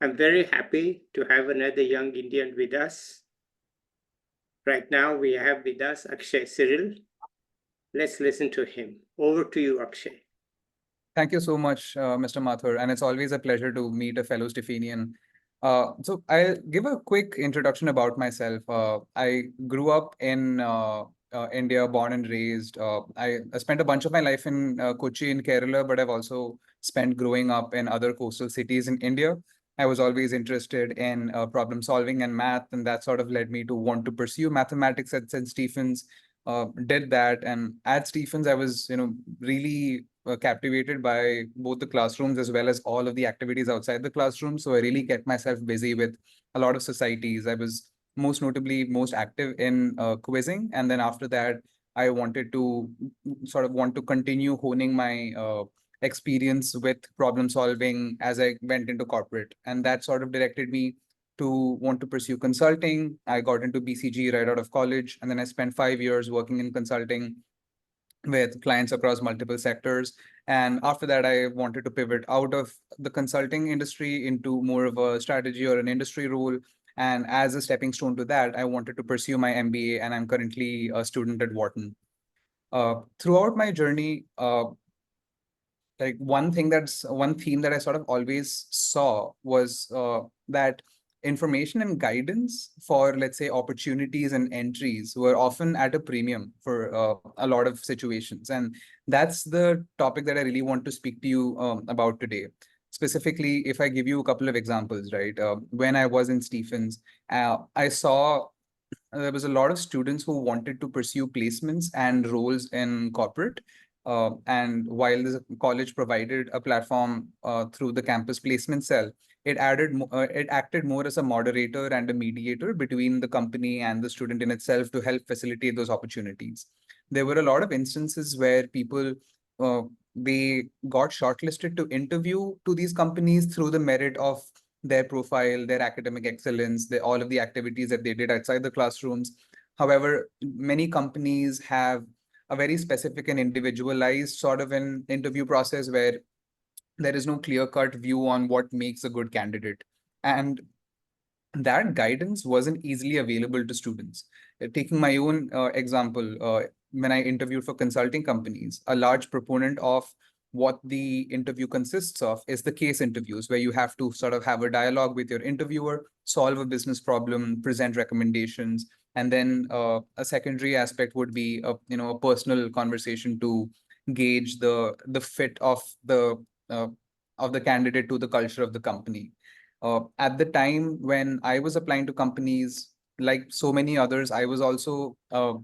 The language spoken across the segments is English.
I'm very happy to have another young Indian with us. Right now, we have with us Akshay Cyril. Let's listen to him. Over to you, Akshay. Thank you so much, Mr. Mathur, and it's always a pleasure to meet a fellow Stephanian. So I'll give a quick introduction about myself. I grew up in India, born and raised. I spent a bunch of my life in Kochi in Kerala, but I've also spent growing up in other coastal cities in India. I was always interested in problem solving and math, and that sort of led me to want to pursue mathematics at St. Stephen's. Did that, and at Stephens, I was, really captivated by both the classrooms as well as all of the activities outside the classroom. So I really kept myself busy with a lot of societies. I was most notably most active in quizzing, and then after that, I wanted to want to continue honing my experience with problem solving as I went into corporate, and that sort of directed me to want to pursue consulting. I got into BCG right out of college, and then I spent 5 years working in consulting with clients across multiple sectors. And after that, I wanted to pivot out of the consulting industry into more of a strategy or an industry role. And as a stepping stone to that, I wanted to pursue my MBA, and I'm currently a student at Wharton. Throughout my journey, like one theme that I sort of always saw was that information and guidance for, let's say, opportunities and entries were often at a premium for a lot of situations. And that's the topic that I really want to speak to you about today. Specifically, if I give you a couple of examples, right? When I was in Stephens, I saw there was a lot of students who wanted to pursue placements and roles in corporate. And while the college provided a platform through the campus placement cell, it acted more as a moderator and a mediator between the company and the student in itself to help facilitate those opportunities. There were a lot of instances where people uh, they got shortlisted to interview to these companies through the merit of their profile, their academic excellence, all of the activities that they did outside the classrooms. However, many companies have a very specific and individualized sort of an interview process where there is no clear-cut view on what makes a good candidate. And that guidance wasn't easily available to students. Taking my own example, when I interviewed for consulting companies, a large proponent of what the interview consists of is the case interviews, where you have to sort of have a dialogue with your interviewer, solve a business problem, present recommendations, and then a secondary aspect would be a personal conversation to gauge the fit uh, of the candidate to the culture of the company. At the time when I was applying to companies, like so many others, I was also,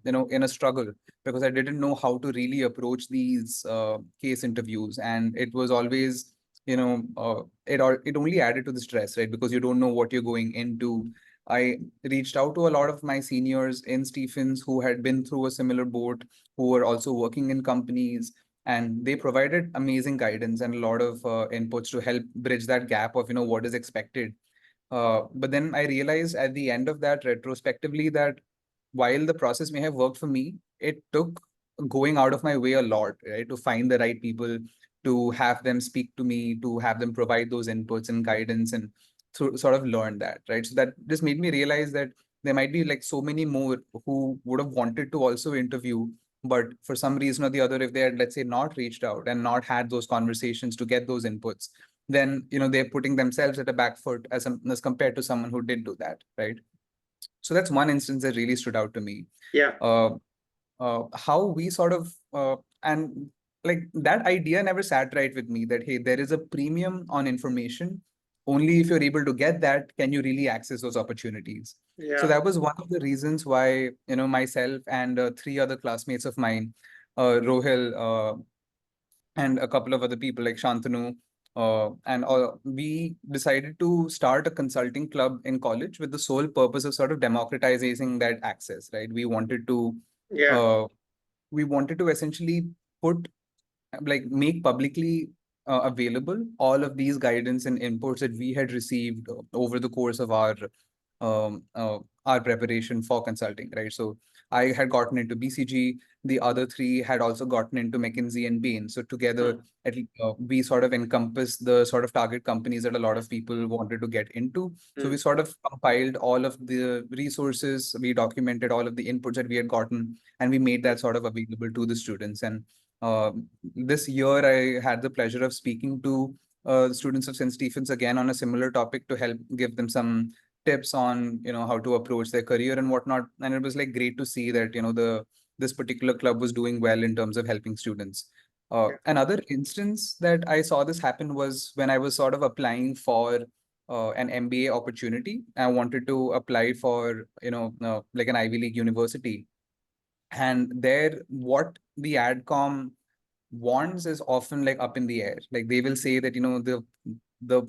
in a struggle because I didn't know how to really approach these case interviews, and it was always, it only added to the stress, right? Because you don't know what you're going into. I reached out to a lot of my seniors in Stephens who had been through a similar boat, who were also working in companies, and they provided amazing guidance and a lot of inputs to help bridge that gap of what is expected. But then I realized at the end of that, retrospectively, that while the process may have worked for me, it took going out of my way a lot, right, to find the right people, to have them speak to me, to have them provide those inputs and guidance, and to sort of learn that, right? So that just made me realize that there might be like so many more who would have wanted to also interview, but for some reason or the other, if they had, let's say, not reached out and not had those conversations to get those inputs, then they're putting themselves at a back foot as compared to someone who did do that, right? So that's one instance that really stood out to me. Yeah. How we sort of and like that idea never sat right with me, that hey, there is a premium on information. Only if you're able to get that can you really access those opportunities. So Yeah. that was one of the reasons why myself and three other classmates of mine, Rohil, and a couple of other people like Shantanu, and we decided to start a consulting club in college with the sole purpose of sort of democratizing that access, right? Yeah. Uh, we wanted to essentially put, like, make publicly available all of these guidance and inputs that we had received over the course of um, uh, our preparation for consulting, right? So I had gotten into BCG. The other three had also gotten into McKinsey and Bain. So together, we sort of encompass the sort of target companies that a lot of people wanted to get into. So we sort of compiled all of the resources, we documented all of the inputs that we had gotten, and we made that sort of available to the students. And uh, this year, I had the pleasure of speaking to the students of St. Stephen's again on a similar topic to help give them some tips on how to approach their career and whatnot. And it was like great to see that this particular club was doing well in terms of helping students. Another instance that I saw this happen was when I was sort of applying for an MBA opportunity. I wanted to apply for like an Ivy League university, and there what the adcom wants is often like up in the air. Like they will say that the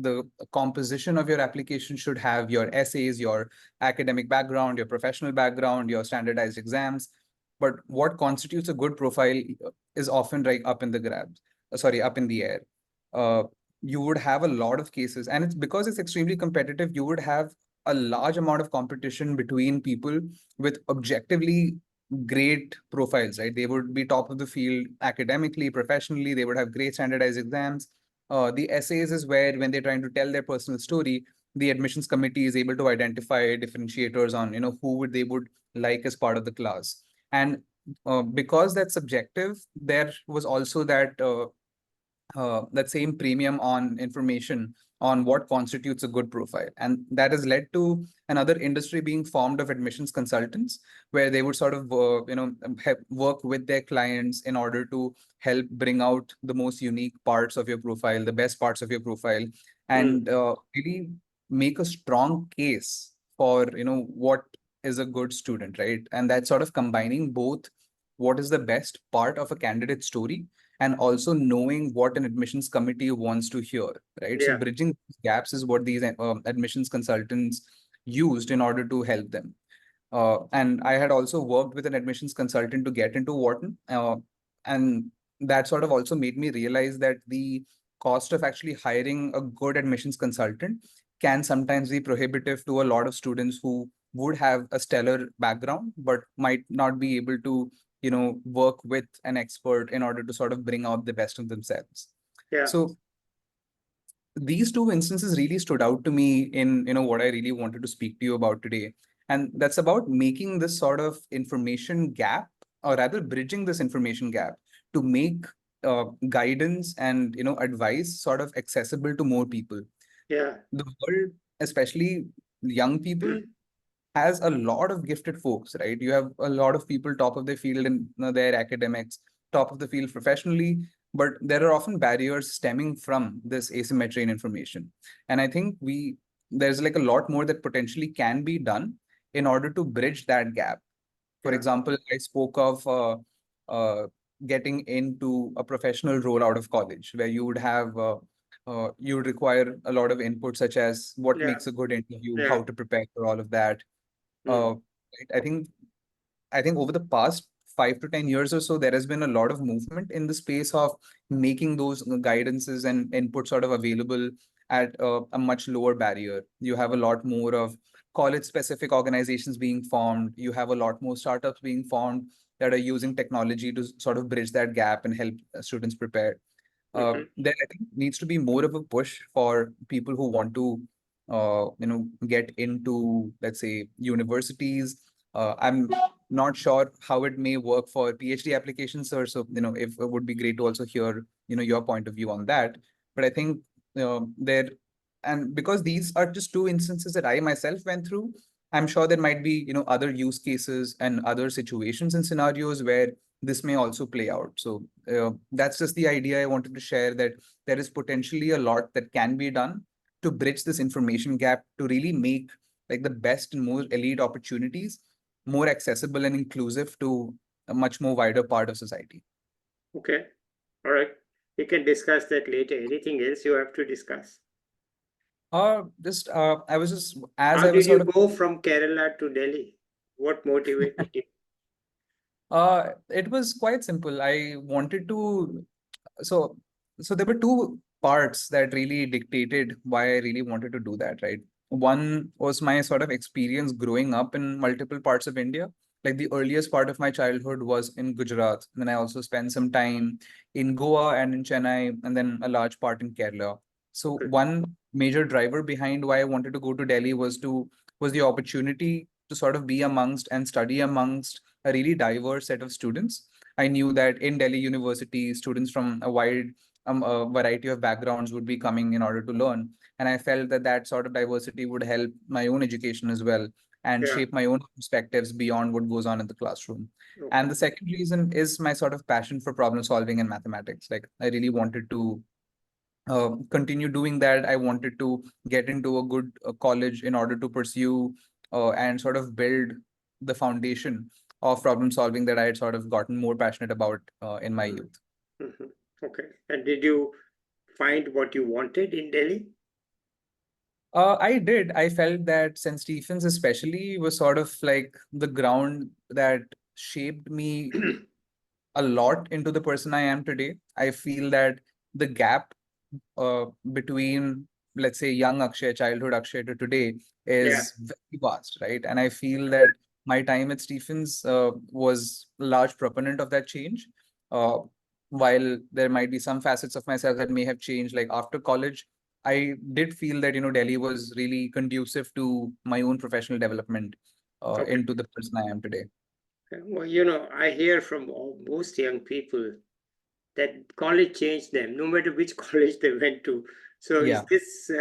the composition of your application should have your essays, your academic background, your professional background, your standardized exams. But what constitutes a good profile is often like up in the grabs, up in the air. Uh, you would have a lot of cases, and it's because it's extremely competitive. You would have a large amount of competition between people with objectively great profiles, right? They would be top of the field academically, professionally. They would have great standardized exams. The essays is where, when they're trying to tell their personal story, the admissions committee is able to identify differentiators on who would they would like as part of the class. And because that's subjective, there was also that same premium on information on what constitutes a good profile. And that has led to another industry being formed of admissions consultants, where they would sort of, work with their clients in order to help bring out the most unique parts of your profile, the best parts of your profile, and really make a strong case for, what is a good student, right? And that's sort of combining both what is the best part of a candidate story and also knowing what an admissions committee wants to hear, right? So Yeah. bridging gaps is what these admissions consultants used in order to help them. And I had also worked with an admissions consultant to get into Wharton. And that sort of also made me realize that the cost of actually hiring a good admissions consultant can sometimes be prohibitive to a lot of students who would have a stellar background, but might not be able to work with an expert in order to sort of bring out the best of themselves. Yeah. So these two instances really stood out to me in what I really wanted to speak to you about today. And that's about making this sort of information gap, or rather bridging this information gap, to make guidance and advice sort of accessible to more people. Yeah. The world, especially young people, has a lot of gifted folks, right? You have a lot of people top of their field in their academics, top of the field professionally, but there are often barriers stemming from this asymmetry in information. And I think there's like a lot more that potentially can be done in order to bridge that gap. For example, I spoke of getting into a professional role out of college, where you would have you would require a lot of input, such as what makes a good interview, how to prepare for all of that. uh, I think over the past 5 to 10 years or so, there has been a lot of movement in the space of making those guidances and input sort of available at a much lower barrier. You have a lot more of college-specific organizations being formed. You have a lot more startups being formed that are using technology to sort of bridge that gap and help students prepare. There, I think, needs to be more of a push for people who want to, get into, let's say, universities. I'm not sure how it may work for PhD applications, sir. So, if it would be great to also hear, your point of view on that. But I think there, and because these are just two instances that I myself went through, I'm sure there might be, other use cases and other situations and scenarios where this may also play out. So that's just the idea I wanted to share, that there is potentially a lot that can be done to bridge this information gap, to really make like the best and more elite opportunities more accessible and inclusive to a much more wider part of society. Okay. All right. We can discuss that later. Anything else you have to discuss? I was just, as How I was did you sort of go from Kerala to Delhi? What motivated you? it was quite simple. I wanted to, so there were two parts that really dictated why I really wanted to do that, right? One was my sort of experience growing up in multiple parts of India. like the earliest part of my childhood was in Gujarat. And then I also spent some time in Goa and in Chennai, and then a large part in Kerala. So one major driver behind why I wanted to go to Delhi was the opportunity to sort of be amongst and study amongst a really diverse set of students. I knew that in Delhi University, students from a variety of backgrounds would be coming in order to learn. And I felt that that sort of diversity would help my own education as well and Yeah. shape my own perspectives beyond what goes on in the classroom. Okay. And the second reason is my sort of passion for problem solving and mathematics. Like I really wanted to continue doing that. I wanted to get into a good college in order to pursue and sort of build the foundation of problem solving that I had sort of gotten more passionate about in my youth. Mhm. Okay. And did you find what you wanted in Delhi? I did. I felt that St. Stephen's especially was sort of like the ground that shaped me a lot into the person I am today. I feel that the gap between, let's say, young Akshay, childhood Akshay to today Yeah. is very vast, right? And I feel that my time at Stephens was a large proponent of that change. Uh, while there might be some facets of myself that may have changed, like after college, I did feel that, Delhi was really conducive to my own professional development Okay. into the person I am today. Well, I hear from most young people that college changed them, no matter which college they went to. So is Yeah. this,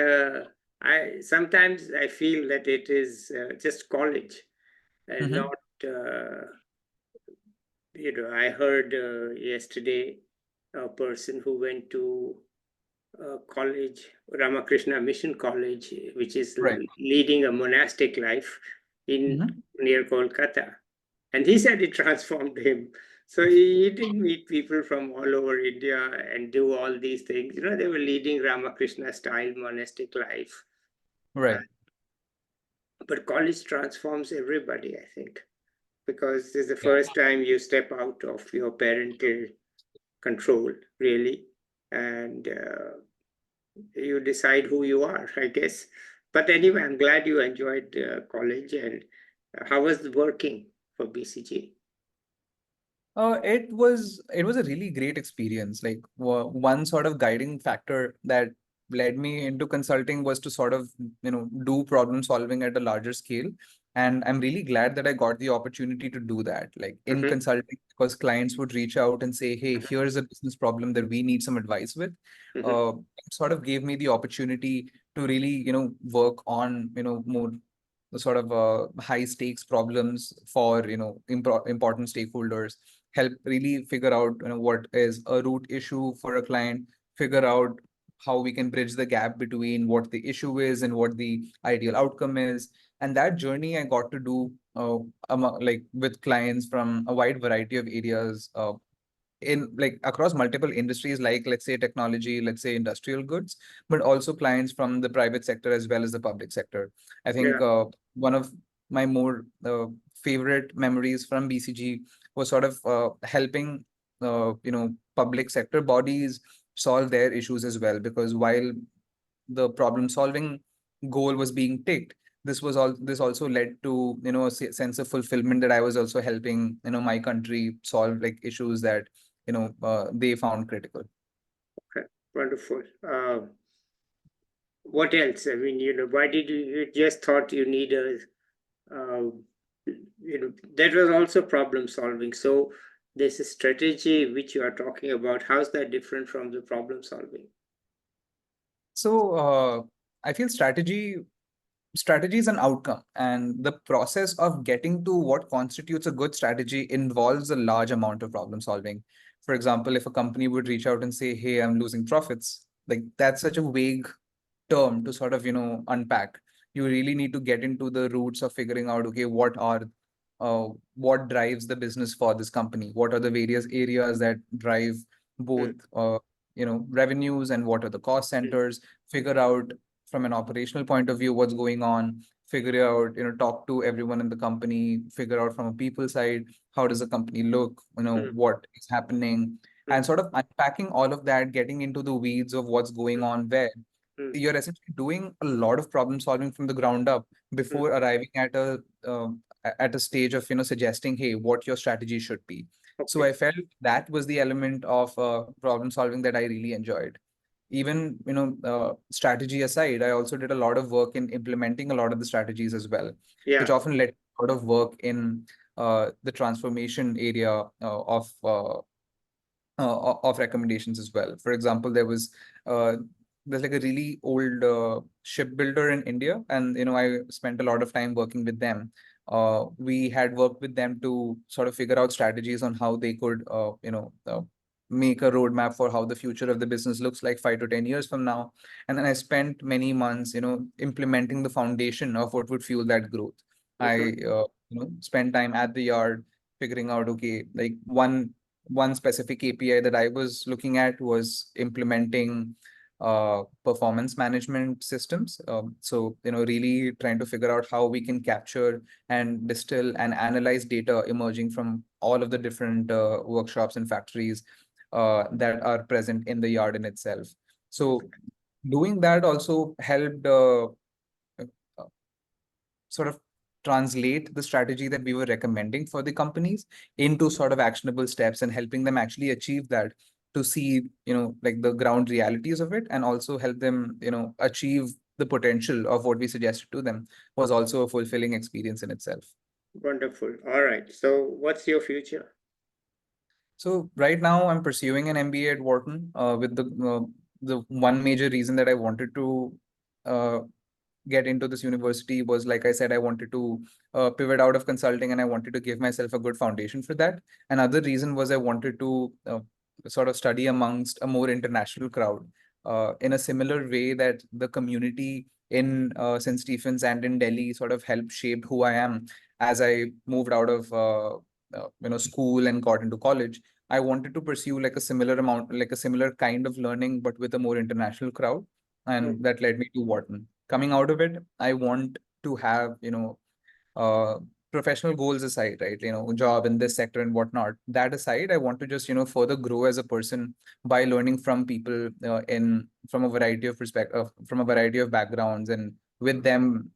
I sometimes I feel that it is just college and Mhm. not, I heard yesterday a person who went to college, Ramakrishna Mission College, which is Right. leading a monastic life in Mhm. near Kolkata. And he said it transformed him. So he did meet people from all over India and do all these things. They were leading Ramakrishna style monastic life. Right. But college transforms everybody, I think, because it's the Yeah. first time you step out of your parental control, really, and you decide who you are, I guess. But anyway, I'm glad you enjoyed college. And how was the working for BCG? It was a really great experience. Like one sort of guiding factor that led me into consulting was to sort of, do problem solving at a larger scale. And I'm really glad that I got the opportunity to do that. Like in Mm-hmm. consulting, because clients would reach out and say, "Hey, here's a business problem that we need some advice with." Mm-hmm. It sort of gave me the opportunity to really, work on, more the sort of high stakes problems for, important stakeholders, help really figure out, what is a root issue for a client, figure out how we can bridge the gap between what the issue is and what the ideal outcome is. And that journey I got to do like with clients from a wide variety of areas, in like across multiple industries, like let's say technology, let's say industrial goods, but also clients from the private sector as well as the public sector. I think Yeah. one of my more favorite memories from BCG was sort of helping public sector bodies solve their issues as well, because while the problem solving goal was being ticked, this also led to, a sense of fulfillment that I was also helping, my country solve like issues that, they found critical. Okay. Wonderful. What else? I mean, why did you just thought you need uh, that was also problem solving. So there's a strategy which you are talking about. How's that different from the problem solving? So I feel strategy is an outcome, and the process of getting to what constitutes a good strategy involves a large amount of problem solving. For example, if a company would reach out and say, "Hey, I'm losing profits," like that's such a vague term to sort of, unpack. You really need to get into the roots of figuring out, okay, what drives the business for this company? What are the various areas that drive both, Mm, revenues, and what are the cost mm, centers? Figure out from an operational point of view what's going on. Figure out, talk to everyone in the company. Figure out from a people side, how does the company look? mm, What is happening, mm, and sort of unpacking all of that, getting into the weeds of what's going on where mm, you're essentially doing a lot of problem solving from the ground up mm, before arriving at a at a stage of, suggesting, hey, what your strategy should be. So I felt that was the element of problem solving that I really enjoyed. Even, strategy aside, I also did a lot of work in implementing a lot of the strategies as well, which Yeah. often led to a lot of work in the transformation area of recommendations as well. For example, there's like a really old shipbuilder in India, and I spent a lot of time working with them. We had worked with them to sort of figure out strategies on how they could, make a roadmap for how the future of the business looks like 5 to 10 years from now. And then I spent many months, implementing the foundation of what would fuel that growth. I, spent time at the yard figuring out, okay, like one specific KPI that I was looking at was implementing performance management systems. So, really trying to figure out how we can capture and distill and analyze data emerging from all of the different workshops and factories that are present in the yard in itself. So doing that also helped sort of translate the strategy that we were recommending for the companies into sort of actionable steps and helping them actually achieve that, to see, like the ground realities of it, and also help them, achieve the potential of what we suggested to them, was also a fulfilling experience in itself. Wonderful. All right. So what's your future? So right now I'm pursuing an MBA at Wharton, with the one major reason that I wanted to uh, get into this university was, like I said, I wanted to pivot out of consulting, and I wanted to give myself a good foundation for that. Another reason was I wanted to sort of study amongst a more international crowd, in a similar way that the community in St. Stephen's and in Delhi sort of helped shape who I am as I moved out of school and got into college. I wanted to pursue like a similar amount, like a similar kind of learning, but with a more international crowd, and that led me to Wharton. Coming out of it, I want to have, uh, professional goals aside, right? Job in this sector and whatnot. That aside, I want to just, further grow as a person by learning from people from a variety of perspective, from a variety of backgrounds, and with them,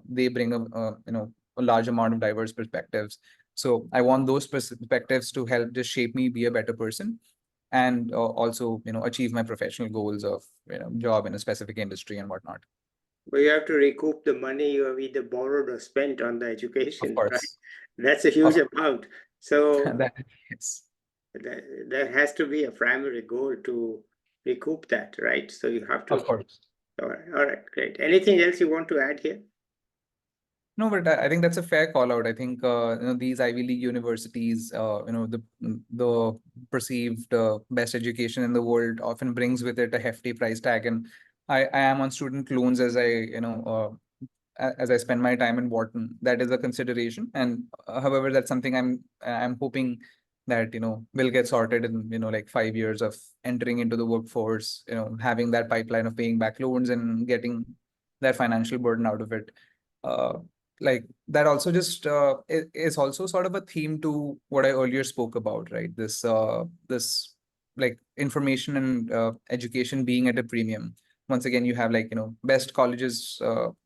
they bring a large amount of diverse perspectives. So I want those perspectives to help just shape me be a better person, and also, achieve my professional goals of, job in a specific industry and whatnot. But you have to recoup the money you have either borrowed or spent on the Of education, right? course. That's a huge Of amount. So that, yes. there has to be a primary goal to recoup that, right? So you have Of to. course. All right, great. Anything else you want to add here? No, but I think that's a fair call out. I think these Ivy League universities, the perceived best education in the world often brings with it a hefty price tag. And I am on student loans as as I spend my time in Wharton. That is a consideration. And however, that's something I'm hoping that will get sorted in like 5 years of entering into the workforce. Having that pipeline of paying back loans and getting that financial burden out of it. Uh, like that also just is also sort of a theme to what I earlier spoke about, right? This like information and education being at a premium. Once again, you have like best colleges,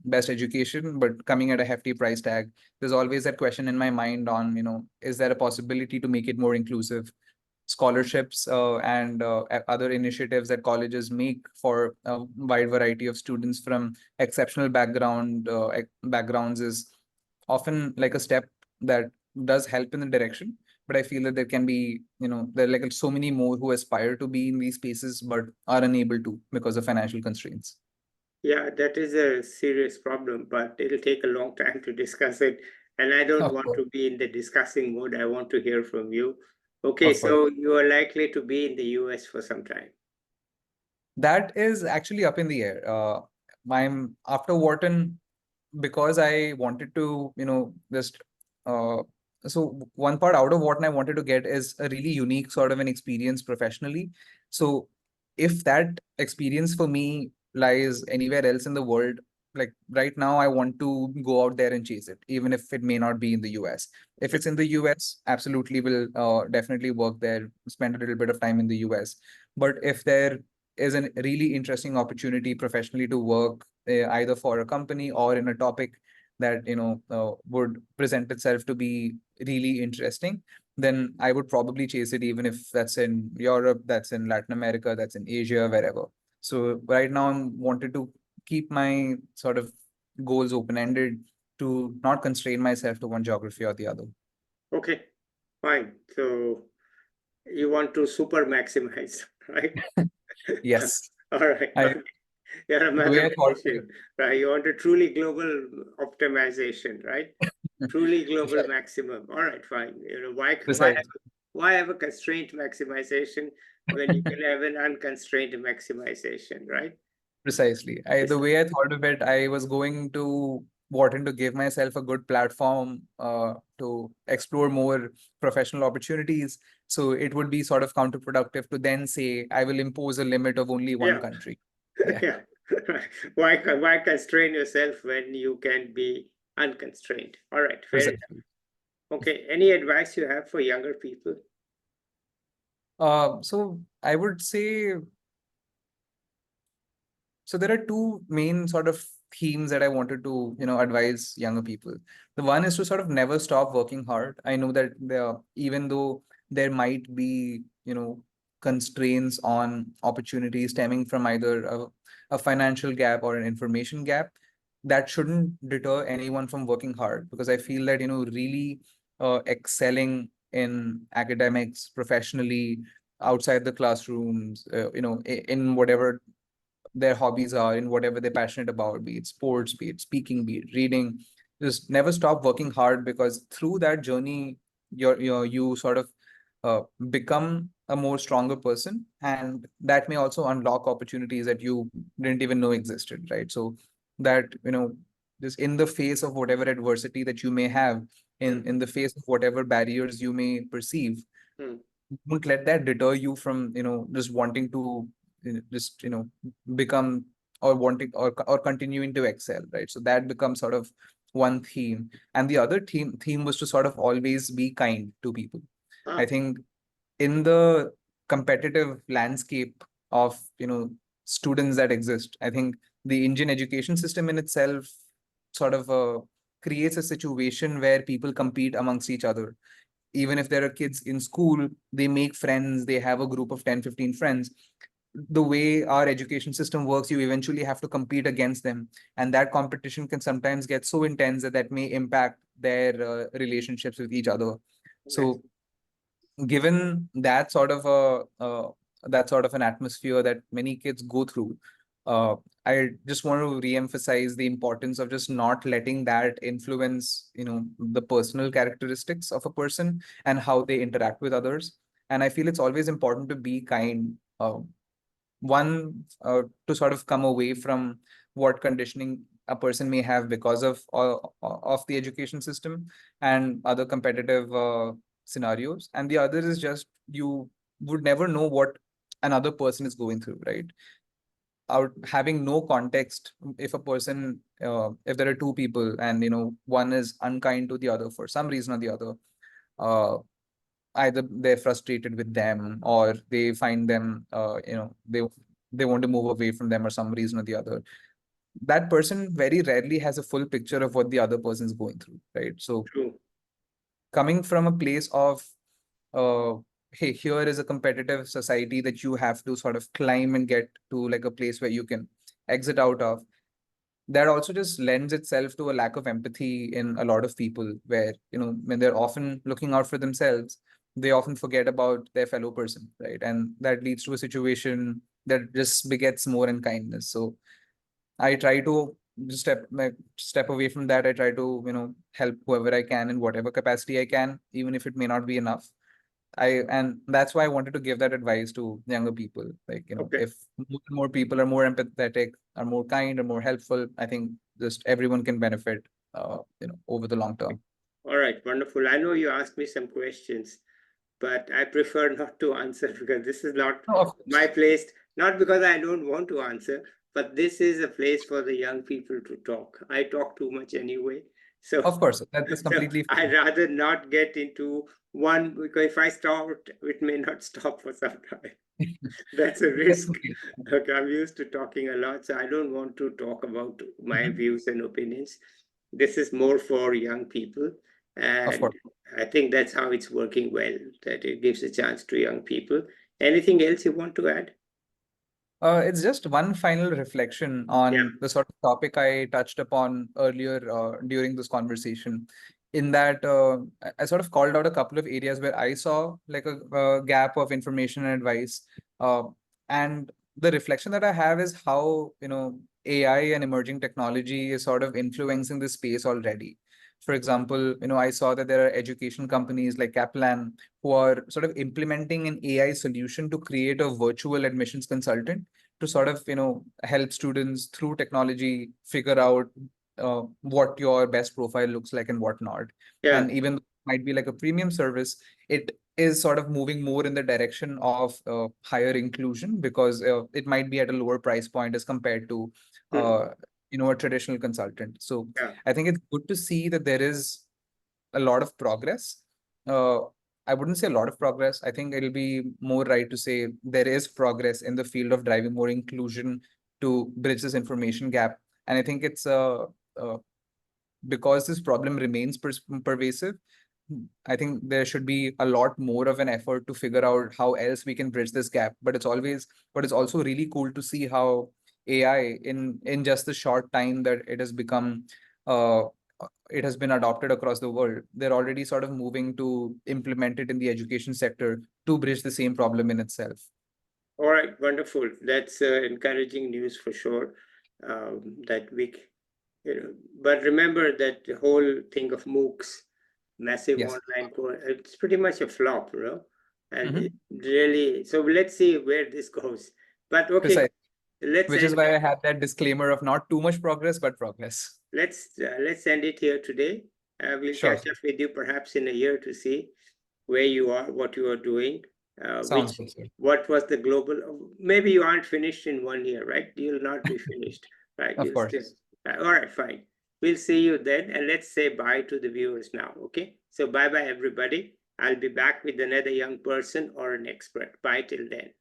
best education, but coming at a hefty price tag. There's always that question in my mind on, is there a possibility to make it more inclusive? Scholarships and other initiatives that colleges make for a wide variety of students from exceptional backgrounds is often like a step that does help in the direction. But I feel that there can be, there are like so many more who aspire to be in these spaces but are unable to because of financial constraints. Yeah, that is a serious problem, but it'll take a long time to discuss it. And I don't Of want course, to be in the discussing mode. I want to hear from you. Okay, of course. so you are likely to be in the US for some time. That is actually up in the air. I'm after Wharton, because I wanted to, just uh, so one part out of Wharton I wanted to get is a really unique sort of an experience professionally. So if that experience for me lies anywhere else in the world, like right now, I want to go out there and chase it, even if it may not be in the US. If it's in the US, absolutely will definitely work there, spend a little bit of time in the US. But if there is a really interesting opportunity professionally to work either for a company or in a topic that, would present itself to be really interesting, then I would probably chase it, even if that's in Europe, that's in Latin America, that's in Asia, wherever. So right now I'm wanted to keep my sort of goals open-ended, to not constrain myself to one geography or the other. Okay, fine. So you want to super maximize, right? Yes. All right. I Okay. You're a The way I thought of mathematician, right? You want a truly global optimization, right? it. Truly global Precisely. maximum. All right, fine. Why Precisely. why have a constraint maximization when you can have an unconstrained maximization, right? Precisely. Yes. The way I thought of it, I was going to Wharton to give myself a good platform to explore more professional opportunities. So it would be sort of counterproductive to then say, I will impose a limit of only one Yeah. country. Yeah, Yeah. Why constrain yourself when you can be unconstrained? All right, fair enough. precisely. Okay. Any advice you have for younger people? So I would say, so there are two main sort of themes that I wanted to, advise younger people. The one is to sort of never stop working hard. I know that even though there might be, constraints on opportunities stemming from either a financial gap or an information gap, that shouldn't deter anyone from working hard, because I feel that, really excelling in academics, professionally, outside the classrooms, in whatever their hobbies are, in whatever they're passionate about, be it sports, be it speaking, be it reading. Just never stop working hard, because through that journey, you sort of become a more stronger person, and that may also unlock opportunities that you didn't even know existed, right? So that, just in the face of whatever adversity that you may have, Hmm. in the face of whatever barriers you may perceive, Hmm. don't let that deter you from, just wanting to, just, become, or wanting, or continuing to excel, right? So that becomes sort of one theme. And the other theme was to sort of always be kind to people. I Ah, think in the competitive landscape of, students that exist, I think the Indian education system in itself sort of creates a situation where people compete amongst each other. Even if there are kids in school, they make friends, they have a group of 10, 15 friends. The way our education system works, you eventually have to compete against them, and that competition can sometimes get so intense that that may impact their relationships with each other. yes. So given that sort of an atmosphere that many kids go through, uh, I just want to re-emphasize the importance of just not letting that influence, the personal characteristics of a person and how they interact with others. And I feel it's always important to be kind. One, to sort of come away from what conditioning a person may have because of the education system and other competitive scenarios, and the other is just, you would never know what another person is going through, right? Out having no context, if a person, if there are two people, and one is unkind to the other for some reason or the other, uh, either they're frustrated with them, or they find them, they want to move away from them or some reason or the other, that person very rarely has a full picture of what the other person is going through, right? So True. coming from a place of, uh, hey, here is a competitive society that you have to sort of climb and get to, like a place where you can exit out of, that also just lends itself to a lack of empathy in a lot of people, where, when they're often looking out for themselves, they often forget about their fellow person, right? And that leads to a situation that just begets more unkindness. So I try to just step away from that. I try to, help whoever I can in whatever capacity I can, even if it may not be enough. And that's why I wanted to give that advice to younger people. Like, Okay. if more and more people are more empathetic, are more kind, are more helpful, I think just everyone can benefit, over the long term. All right. Wonderful. I know you asked me some questions, but I prefer not to answer because this is not No, of my course. place. Not because I don't want to answer, but this is a place for the young people to talk. I talk too much anyway. So, Of course, that is so completely I'd fine. rather not get into one because if I start, it may not stop for some time. That's a That's risk. completely fine. Okay, I'm used to talking a lot, so I don't want to talk about my Mhm. views and opinions. this is more for young people, Of and course. I think that's how it's working well, that it gives a chance to young people. Anything else you want to add? It's just one final reflection Yeah. on the sort of topic I touched upon earlier during this conversation. In that, I sort of called out a couple of areas where I saw like a gap of information and advice. Uh, and the reflection that I have is how, AI and emerging technology is sort of influencing this space already. For example, I saw that there are education companies like Kaplan who are sort of implementing an AI solution to create a virtual admissions consultant to sort of help students through technology figure out what your best profile looks like and whatnot. Yeah. And even though it might be like a premium service, it is sort of moving more in the direction of higher inclusion because it might be at a lower price point as compared to Hmm. uh, a traditional consultant. So Yeah. I think it's good to see that there is a lot of progress. Uh, I wouldn't say a lot of progress. I think it'll be more right to say there is progress in the field of driving more inclusion to bridge this information gap. And I think it's because this problem remains pervasive. I think there should be a lot more of an effort to figure out how else we can bridge this gap. But it's also really cool to see how AI in just the short time that it has become, uh, it has been adopted across the world. They're already sort of moving to implement it in the education sector to bridge the same problem in itself. All right, wonderful. That's encouraging news for sure. That we, but remember that the whole thing of MOOCs, massive Yes. online course, it's pretty much a flop, and it Mhm. really. So let's see where this goes. But okay, Precise. let's Which is end. why I had that disclaimer of not too much progress, but progress. Let's end it here today. We'll Sure. catch up with you perhaps in a year to see where you are, what you are doing, Sounds which good, sir. what was the global. Maybe you aren't finished in 1 year, right? You'll not be finished, right? Of You'll still. course. All right, fine. We'll see you then, and let's say bye to the viewers now. Okay. So bye bye everybody. I'll be back with another young person or an expert. Bye till then.